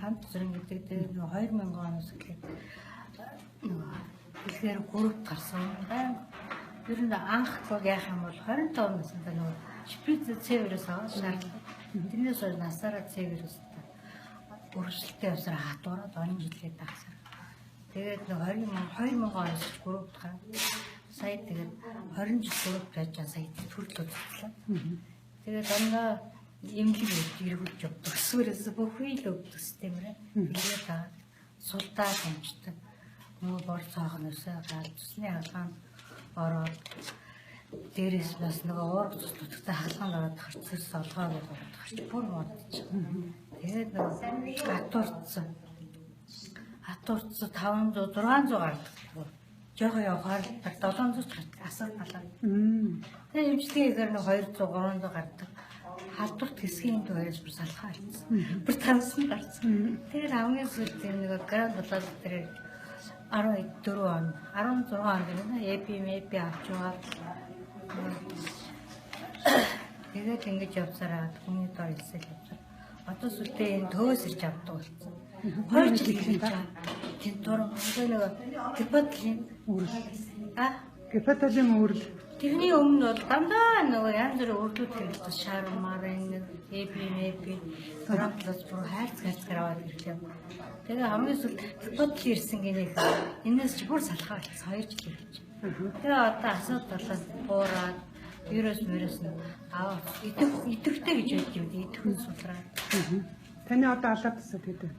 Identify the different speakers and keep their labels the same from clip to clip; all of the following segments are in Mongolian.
Speaker 1: Хамт зэрэг гэдэг дээр 2000 оноос эхлээд тэгэхээр гуравт гарсан. Ер нь анх яах юм бол 25 наснд нөгөө шприц C-вирус аваад шаардлага. Тэрнээс хойш насаараа C-вирустай өргөжлөлттэй явсаар хатуураад он жилгээд тагсаар. Тэгээд 2000 оноос гуравт гар. Сая тэгээд 20 жил гуравт байж сая төрөлөө төрлөө. Тэгээд дандаа эмнэлэг эргүүлж явдаг. Эсвэл бүхий л өвдөг системээр тэгээд сулдаа хэмждэг. Нөгөө бор цаахнасаа галзсны хаалгаанд ороод дээрээс бас нөгөө уурах цуцлуудтай хаалгаанд ороод харцс олгоо гэдэг харч бүр модч. Тэгээд нөгөө хатуурцсан 500 600 гардаг. Жохоо явахаар 700 гардаг. Асар талаа. Тэгээд эмчилгээгээр нэг 200 300 гардаг. Халдварт хэсгийн дээрээс бүр салхаа хийсэн. Бүр тавсан гарсан. Тэгээд хамгийн сүүлд нэг гранд болоод тэр 14 он 16 он эпи авч яваад тэгээд ингэж явсараа хүний дор илсэл явсаар одоо сүлдээ энэ төөс ирж авдаг болсон. 2 жил хийж байгаа. Тэн дуран нэг гепатлин гепатлин үрл тэрний өмнө бол дандаа нөгөө янз бүрийн үрдүүд хэрэглэж шармарын эпи грамплас бүр хайрцаг аваад ирлээ. Тэгээ хамгийн сүүлд гепатлин ирсэн гинэ. Энэс ч бүр салхаа болсон 2 жил хийж. Тэгээ одоо асуудал болоод буураад вирус нь аваад идэвхтэй гэж байдаг юм. Идэвхэн сулраа. Таны одоо алаадсаа гэдэг.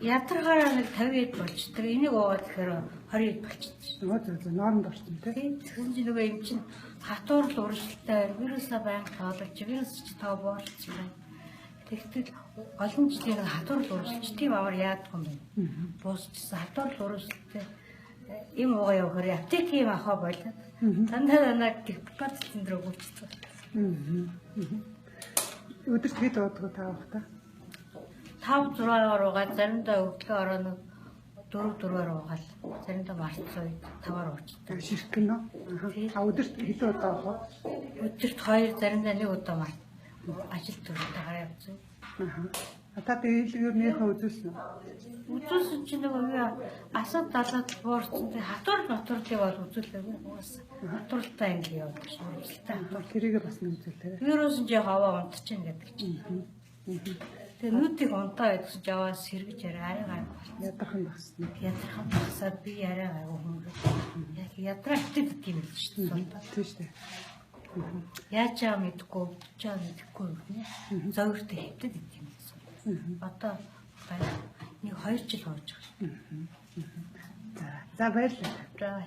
Speaker 1: Ядаргаараа нэг 50-д болчтой. Энийг уугаад тэгэхээр 20-д болчихсон. Нөө нормд орсон тийм. Тэгсэн чинь нөгөө юм чинь хатуурл урагшилтай вирусаа байнга тоолж вирус ч тоо боолчих юм. Тэгтэл олон жилийн хатуурл урагшилч тийм аваар яадаг юм бэ? Буусчихсан хатуурл урагшилтай им уугаа явахаар аптекийн юм ахаа болоод дандаа гепатитин дээр өгүүлчихсэн. Өдөрт хэд уудаг та авахта? 5-6-аар угаад заримдаа өглөө ороо 4-4-аар угаал. Заримдаа марцсан үед 5-аар уучдаг. Ширхэг нөө. Өдөрт хэд удаа авах вэ? Өдөрт 2, заримдаа 1 удаа март. Ажил төрөлтэйгээр явсан. Та дээлгээр нөхөө үзүүлсэн үү? Үзүүлсэн чинь нөгөө асууд далаад буурсан. Хатуурл бол үзүүлээгүй. Хатууралтай ингэ явдаг шүү. Тэрийг бас үзүүлээ. Вирус нь яг аваа унтчихна гэдэг чинь. Тэгээ нүдийг унтаа гэдсэн чи аваа сэргэж арай ядархан багсна. Ядархан багсаад би арай гайгүй хүмүүс. Яг ядраа итгэдэг юм л шүү дээ. Тийм шүү дээ. Яачаа мэдгүй, чаа мэдгүй юм. Зөөртэй хэвдэг юм гэсэн. Одоо нэг 2 жил болж байгаа. За баярлалаа.